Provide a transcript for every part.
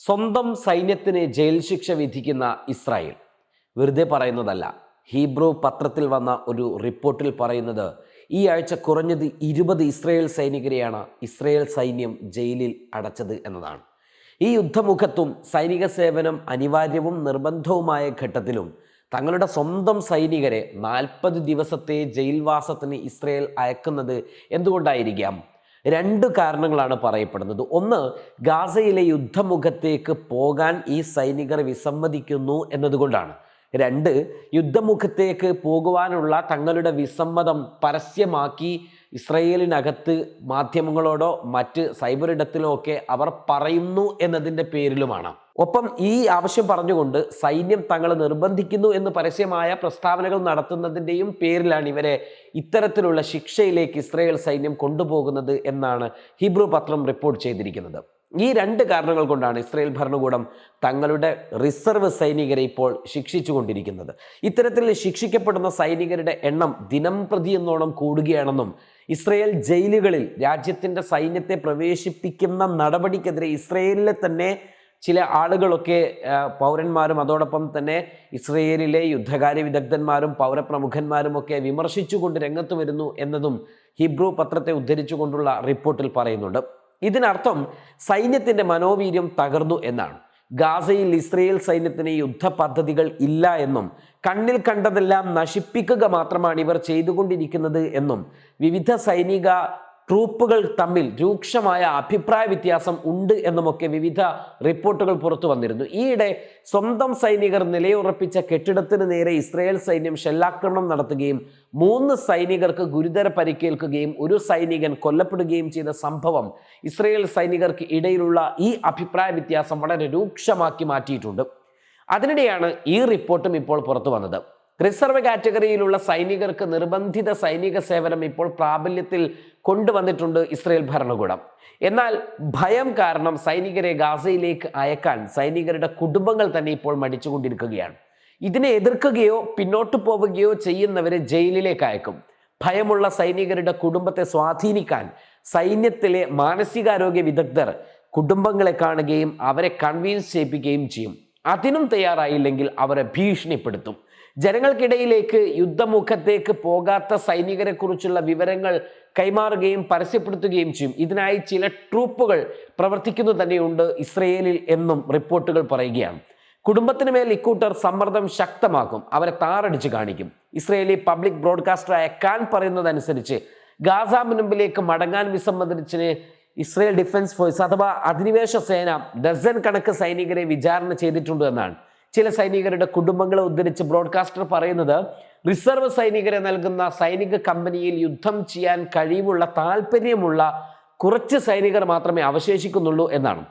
സ്വന്തം സൈന്യത്തിന് ജയിൽ ശിക്ഷ വിധിക്കുന്ന ഇസ്രായേൽ വെറുതെ പറയുന്നതല്ല. ഹീബ്രു പത്രത്തിൽ വന്ന ഒരു റിപ്പോർട്ടിൽ പറയുന്നത് ഈ ആഴ്ച കുറഞ്ഞത് 20 ഇസ്രായേൽ സൈനികരെയാണ് ഇസ്രായേൽ സൈന്യം ജയിലിൽ അടച്ചത് എന്നതാണ്. ഈ യുദ്ധമുഖത്തും സൈനിക സേവനം അനിവാര്യവും നിർബന്ധവുമായ ഘട്ടത്തിലും തങ്ങളുടെ സ്വന്തം സൈനികരെ 40 ദിവസത്തെ ജയിൽവാസത്തിന് ഇസ്രായേൽ അയക്കുന്നത് എന്തുകൊണ്ടായിരിക്കാം? 2 കാരണങ്ങളാണ് പറയപ്പെടുന്നത്. ഒന്ന്, ഗാസയിലെ യുദ്ധമുഖത്തേക്ക് പോകാൻ ഈ സൈനികർ വിസമ്മതിക്കുന്നു എന്നതുകൊണ്ടാണ്. 2, യുദ്ധമുഖത്തേക്ക് പോകുവാനുള്ള തങ്ങളുടെ വിസമ്മതം പരസ്യമാക്കി ഇസ്രയേലിനകത്ത് മാധ്യമങ്ങളോടോ മറ്റ് സൈബർ ഇടത്തിലോ ഒക്കെ അവർ പറയുന്നു എന്നതിൻ്റെ പേരിലുമാണ്. ഒപ്പം ഈ ആവശ്യം പറഞ്ഞുകൊണ്ട് സൈന്യം തങ്ങളെ നിർബന്ധിക്കുന്നു എന്ന് പരസ്യമായ പ്രസ്താവനകൾ നടത്തുന്നതിൻ്റെയും പേരിലാണ് ഇവരെ ഇത്തരത്തിലുള്ള ശിക്ഷയിലേക്ക് ഇസ്രായേൽ സൈന്യം കൊണ്ടുപോകുന്നത് എന്നാണ് ഹീബ്രു പത്രം റിപ്പോർട്ട് ചെയ്തിരിക്കുന്നത്. ഈ 2 കാരണങ്ങൾ കൊണ്ടാണ് ഇസ്രായേൽ ഭരണകൂടം തങ്ങളുടെ റിസർവ് സൈനികരെ ഇപ്പോൾ ശിക്ഷിച്ചു കൊണ്ടിരിക്കുന്നത്. ഇത്തരത്തിൽ ശിക്ഷിക്കപ്പെടുന്ന സൈനികരുടെ എണ്ണം ദിനം പ്രതി എന്നോണം കൂടുകയാണെന്നും ഇസ്രായേൽ ജയിലുകളിൽ രാജ്യത്തിൻ്റെ സൈന്യത്തെ പ്രവേശിപ്പിക്കുന്ന നടപടിക്കെതിരെ ഇസ്രായേലിലെ തന്നെ ചില ആളുകളൊക്കെ പൗരന്മാരും അതോടൊപ്പം തന്നെ ഇസ്രയേലിലെ യുദ്ധകാര്യ വിദഗ്ധന്മാരും പൗരപ്രമുഖന്മാരും ഒക്കെ വിമർശിച്ചുകൊണ്ട് രംഗത്ത് വരുന്നു എന്നതും ഹീബ്രു പത്രത്തെ ഉദ്ധരിച്ചുകൊണ്ടുള്ള റിപ്പോർട്ടിൽ പറയുന്നുണ്ട്. ഇതിനർത്ഥം സൈന്യത്തിൻ്റെ മനോവീര്യം തകർന്നു എന്നാണ്. ഗാസയിൽ ഇസ്രയേൽ സൈന്യത്തിന് യുദ്ധ പദ്ധതികൾ ഇല്ല എന്നും കണ്ണിൽ കണ്ടതെല്ലാം നശിപ്പിക്കുക മാത്രമാണ് ഇവർ ചെയ്തുകൊണ്ടിരിക്കുന്നത് എന്നും വിവിധ സൈനിക ട്രൂപ്പുകൾ തമ്മിൽ രൂക്ഷമായ അഭിപ്രായ വ്യത്യാസം ഉണ്ട് എന്നുമൊക്കെ വിവിധ റിപ്പോർട്ടുകൾ പുറത്തു വന്നിരുന്നു. ഈയിടെ സ്വന്തം സൈനികർ നിലയുറപ്പിച്ച കെട്ടിടത്തിന് നേരെ ഇസ്രായേൽ സൈന്യം ഷെല്ലാക്രമണം നടത്തുകയും 3 സൈനികർക്ക് ഗുരുതര പരിക്കേൽക്കുകയും 1 സൈനികൻ കൊല്ലപ്പെടുകയും ചെയ്ത സംഭവം ഇസ്രായേൽ സൈനികർക്ക് ഇടയിലുള്ള ഈ അഭിപ്രായ വ്യത്യാസം വളരെ രൂക്ഷമാക്കി മാറ്റിയിട്ടുണ്ട്. അതിനിടെയാണ് ഈ റിപ്പോർട്ടും ഇപ്പോൾ പുറത്തു വന്നത്. റിസർവ് കാറ്റഗറിയിലുള്ള സൈനികർക്ക് നിർബന്ധിത സൈനിക സേവനം ഇപ്പോൾ പ്രാബല്യത്തിൽ കൊണ്ടുവന്നിട്ടുണ്ട് ഇസ്രായേൽ ഭരണകൂടം. എന്നാൽ ഭയം കാരണം സൈനികരെ ഗാസയിലേക്ക് അയക്കാൻ സൈനികരുടെ കുടുംബങ്ങൾ തന്നെ ഇപ്പോൾ മടിച്ചുകൊണ്ടിരിക്കുകയാണ്. ഇതിനെ എതിർക്കുകയോ പിന്നോട്ട് പോവുകയോ ചെയ്യുന്നവരെ ജയിലിലേക്ക് അയക്കും. ഭയമുള്ള സൈനികരുടെ കുടുംബത്തെ സ്വാധീനിക്കാൻ സൈന്യത്തിലെ മാനസികാരോഗ്യ വിദഗ്ധർ കുടുംബങ്ങളെ കാണുകയും അവരെ കൺവിൻസ് ചെയ്യിപ്പിക്കുകയും ചെയ്യും. അതിനും തയ്യാറായില്ലെങ്കിൽ അവരെ ഭീഷണിപ്പെടുത്തും. ജനങ്ങൾക്കിടയിലേക്ക് യുദ്ധമുഖത്തേക്ക് പോകാത്ത സൈനികരെ കുറിച്ചുള്ള വിവരങ്ങൾ കൈമാറുകയും പരസ്യപ്പെടുത്തുകയും ചെയ്യും. ഇതിനായി ചില ട്രൂപ്പുകൾ പ്രവർത്തിക്കുന്നു തന്നെയുണ്ട് ഇസ്രയേലിൽ എന്നും റിപ്പോർട്ടുകൾ പറയുകയാണ്. കുടുംബത്തിന് മേൽ ഇക്കൂട്ടർ സമ്മർദ്ദം ശക്തമാക്കും, അവരെ താറടിച്ച് കാണിക്കും. ഇസ്രയേലി പബ്ലിക് ബ്രോഡ്കാസ്റ്ററായ കാൻ പറയുന്നതനുസരിച്ച് ഗാസ മുൻപിലേക്ക് മടങ്ങാൻ വിസമ്മതിച്ചതിന് ഇസ്രയേൽ ഡിഫൻസ് ഫോഴ്സ് അഥവാ അധിനിവേശ സേന ഡസൻ കണക്ക് സൈനികരെ വിചാരണ ചെയ്തിട്ടുണ്ട് എന്നാണ്. ചില സൈനികരുടെ കുടുംബങ്ങളെ ഉദ്ധരിച്ച് ബ്രോഡ്കാസ്റ്റർ പറയുന്നത് റിസർവ് സൈനികരെ നൽകുന്ന സൈനിക കമ്പനിയിൽ യുദ്ധം ചെയ്യാൻ കഴിവുള്ള താല്പര്യമുള്ള കുറച്ച് സൈനികർ മാത്രമേ അവശേഷിക്കുന്നുള്ളൂ എന്നാണ്.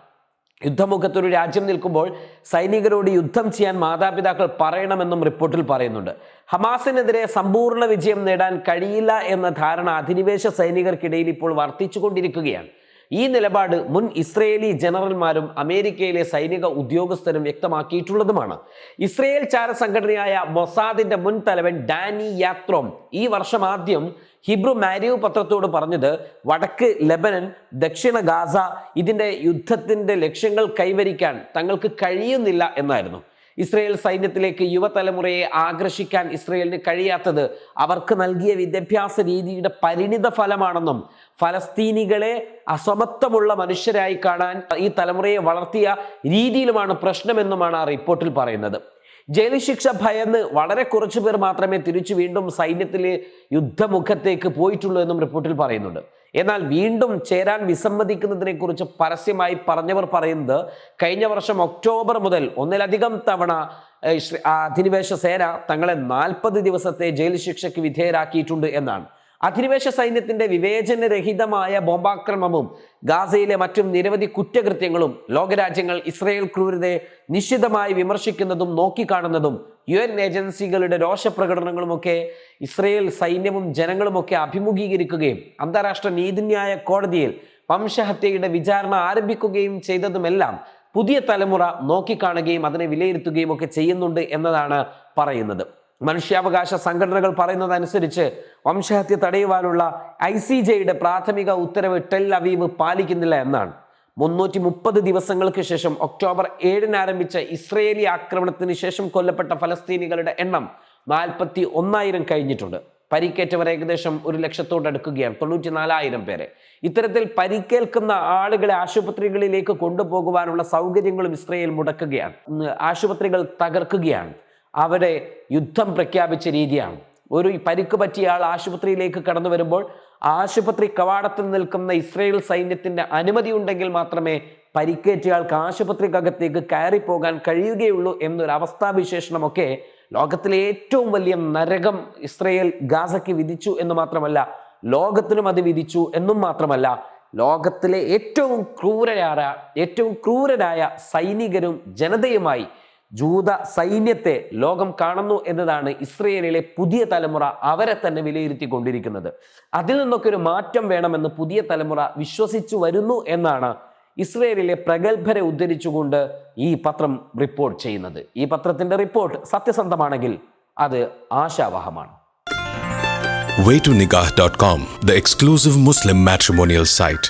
യുദ്ധമുഖത്തൊരു രാജ്യം നിൽക്കുമ്പോൾ സൈനികരോട് യുദ്ധം ചെയ്യാൻ മാതാപിതാക്കൾ പറയണമെന്നും റിപ്പോർട്ടിൽ പറയുന്നുണ്ട്. ഹമാസിനെതിരെ സമ്പൂർണ്ണ വിജയം നേടാൻ കഴിയില്ല എന്ന ധാരണ അധിനിവേശ സൈനികർക്കിടയിൽ ഇപ്പോൾ വർദ്ധിച്ചുകൊണ്ടിരിക്കുകയാണ്. ഈ നിലപാട് മുൻ ഇസ്രയേലി ജനറൽമാരും അമേരിക്കയിലെ സൈനിക ഉദ്യോഗസ്ഥരും വ്യക്തമാക്കിയിട്ടുള്ളതുമാണ്. ഇസ്രയേൽ ചാര സംഘടനയായ മൊസാദിന്റെ മുൻ തലവൻ ഡാനി യാത്രോം ഈ വർഷം ആദ്യം ഹിബ്രു മാരിവ് പത്രത്തോട് പറഞ്ഞത് വടക്ക് ലെബനൻ, ദക്ഷിണ ഗാസ ഇതിൻ്റെ യുദ്ധത്തിൻ്റെ ലക്ഷ്യങ്ങൾ കൈവരിക്കാൻ തങ്ങൾക്ക് കഴിയുന്നില്ല എന്നായിരുന്നു. ഇസ്രയേൽ സൈന്യത്തിലേക്ക് യുവതലമുറയെ ആകർഷിക്കാൻ ഇസ്രയേലിന് കഴിയാത്തത് അവർക്ക് നൽകിയ വിദ്യാഭ്യാസ രീതിയുടെ പരിണിത ഫലമാണെന്നും ഫലസ്തീനികളെ അസമത്വമുള്ള മനുഷ്യരായി കാണാൻ ഈ തലമുറയെ വളർത്തിയ രീതിയിലുമാണ് പ്രശ്നമെന്നുമാണ് ആ റിപ്പോർട്ടിൽ പറയുന്നത്. ജയിൽ ശിക്ഷ ഭയന്ന് വളരെ കുറച്ചു പേർ മാത്രമേ തിരിച്ചു വീണ്ടും സൈന്യത്തിലെ യുദ്ധമുഖത്തേക്ക് പോയിട്ടുള്ളൂ എന്നും റിപ്പോർട്ടിൽ പറയുന്നുണ്ട്. എന്നാൽ വീണ്ടും ചേരാൻ വിസമ്മതിക്കുന്നതിനെ കുറിച്ച് പരസ്യമായി പറഞ്ഞവർ പറയുന്നത് കഴിഞ്ഞ വർഷം ഒക്ടോബർ മുതൽ 1ലധികം തവണ അധിനിവേശ സേന തങ്ങളെ 40 ദിവസത്തെ ജയിൽ ശിക്ഷയ്ക്ക് വിധേയരാക്കിയിട്ടുണ്ട് എന്നാണ്. അധിനിവേശ സൈന്യത്തിന്റെ വിവേചനരഹിതമായ ബോംബാക്രമണവും ഗാസയിലെ മറ്റും നിരവധി കുറ്റകൃത്യങ്ങളും ലോകരാജ്യങ്ങൾ ഇസ്രായേൽ ക്രൂരതയെ നിശിതമായി വിമർശിക്കുന്നതും നോക്കിക്കാണുന്നതും UN ഏജൻസികളുടെ രോഷപ്രകടനങ്ങളുമൊക്കെ ഇസ്രായേൽ സൈന്യവും ജനങ്ങളുമൊക്കെ അഭിമുഖീകരിക്കുകയും അന്താരാഷ്ട്ര നീതിന്യായ കോടതിയിൽ വംശഹത്യയുടെ വിചാരണ ആരംഭിക്കുകയും ചെയ്തതുമെല്ലാം പുതിയ തലമുറ നോക്കിക്കാണുകയും അതിനെ വിലയിരുത്തുകയും ഒക്കെ ചെയ്യുന്നുണ്ട് എന്നതാണ് പറയുന്നത്. മനുഷ്യാവകാശ സംഘടനകൾ പറയുന്നതനുസരിച്ച് വംശഹത്യ തടയുവാനുള്ള ICJയുടെ പ്രാഥമിക ഉത്തരവ് ടെൽ അവീവ് പാലിക്കുന്നില്ല എന്നാണ്. 330 ദിവസങ്ങൾക്ക് ശേഷം ഒക്ടോബർ 7 ആരംഭിച്ച ഇസ്രയേലി ആക്രമണത്തിന് ശേഷം കൊല്ലപ്പെട്ട ഫലസ്തീനികളുടെ എണ്ണം 41,000 കഴിഞ്ഞിട്ടുണ്ട്. പരിക്കേറ്റവർ ഏകദേശം 100,000 അടുക്കുകയാണ്, 94,000 പേരെ. ഇത്തരത്തിൽ പരിക്കേൽക്കുന്ന ആളുകളെ ആശുപത്രികളിലേക്ക് കൊണ്ടുപോകുവാനുള്ള സൗകര്യങ്ങളും ഇസ്രയേൽ മുടക്കുകയാണ്. ആശുപത്രികൾ തകർക്കുകയാണ്. അവിടെ യുദ്ധം പ്രഖ്യാപിച്ച രീതിയാണ്. ഒരു പരിക്ക് പറ്റിയ ആൾ ആശുപത്രിയിലേക്ക് കടന്നു വരുമ്പോൾ ആശുപത്രി കവാടത്തിൽ നിൽക്കുന്ന ഇസ്രയേൽ സൈന്യത്തിന്റെ അനുമതി ഉണ്ടെങ്കിൽ മാത്രമേ പരിക്കേറ്റയാൾക്ക് ആശുപത്രിക്കകത്തേക്ക് കയറിപ്പോകാൻ കഴിയുകയുള്ളൂ എന്നൊരു അവസ്ഥാവിശേഷണമൊക്കെ ലോകത്തിലെ ഏറ്റവും വലിയ നരകം ഇസ്രയേൽ ഗാസയ്ക്ക് വിധിച്ചു എന്ന് മാത്രമല്ല, ലോകത്തിനും അത് വിധിച്ചു എന്നും മാത്രമല്ല, ലോകത്തിലെ ഏറ്റവും ക്രൂരരായ സൈനികരും ജനതയുമായി ജൂത സൈന്യത്തെ ലോകം കാണുന്നു എന്നതാണ് ഇസ്രയേലിലെ പുതിയ തലമുറ അവരെ തന്നെ വിലയിരുത്തിക്കൊണ്ടിരിക്കുന്നത്. അതിൽ നിന്നൊക്കെ ഒരു മാറ്റം വേണമെന്ന് പുതിയ തലമുറ വിശ്വസിച്ചു വരുന്നു എന്നാണ് ഇസ്രയേലിലെ പ്രഗത്ഭരെ ഉദ്ധരിച്ചുകൊണ്ട് ഈ പത്രം റിപ്പോർട്ട് ചെയ്യുന്നത്. ഈ പത്രത്തിന്റെ റിപ്പോർട്ട് സത്യസന്ധമാണെങ്കിൽ അത് ആശാവഹമാണ്. Waytonikah.com, the exclusive Muslim matrimonial site.